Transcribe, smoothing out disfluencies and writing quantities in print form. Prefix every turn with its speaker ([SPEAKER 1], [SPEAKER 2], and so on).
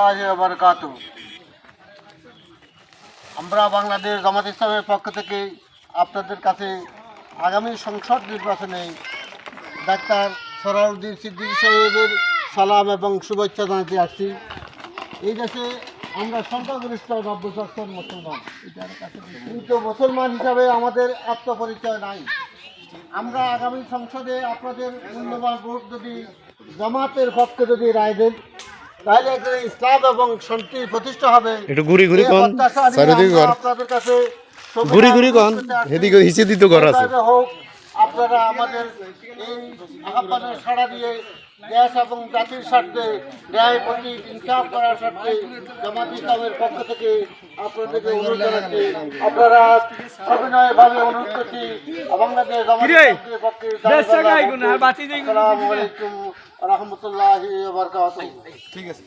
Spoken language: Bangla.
[SPEAKER 1] রহমতুল্লাহি ওয়া বারাকাতুহু। আমরা বাংলাদেশ জামাত ইসলামের পক্ষ থেকে আপনাদের কাছে আগামী সংসদ নির্বাচনে ডাক্তার সরারউদ্দিন সিদ্দিকী সাহেবের সালাম এবং শুভেচ্ছা জানাতে আসছি। এই দেশে আমরা সংখ্যাগরিষ্ঠ 90% মুসলমান, কিন্তু মুসলমান হিসাবে আমাদের আত্মপরিচয় নাই। আমরা আগামী সংসদে আপনাদের মূল্যবান ভোট যদি জামাতের পক্ষে যদি রায় দেন, তাহলে এখানে ইসলাম এবং শান্তি প্রতিষ্ঠা হবে।
[SPEAKER 2] একটু ঘুরি ঘুরি কোন
[SPEAKER 1] আপনাদের কাছে
[SPEAKER 2] ঘুরি ঘুরি কোন এদিকে হিসে দিতে ঘর আছে
[SPEAKER 1] হোক, আপনারা আমাদের এই আহ্বানের সাড়া দিয়ে দেশ এবং জাতির স্বার্থে ন্যায় প্রতি ইনসাফ করার স্বার্থে জামাত ইসলামের পক্ষ থেকে আপনাদেরকে অনুরোধ জানাচ্ছি। আপনারা অভিনয়ভাবে অনুরোধ করছি বাংলাদেশ জামাত ইসলামের পক্ষে। আসসালামু আলাইকুম ওয়া রাহমাতুল্লাহি ওয়া বারাকাতুহু।
[SPEAKER 2] ঠিক আছে।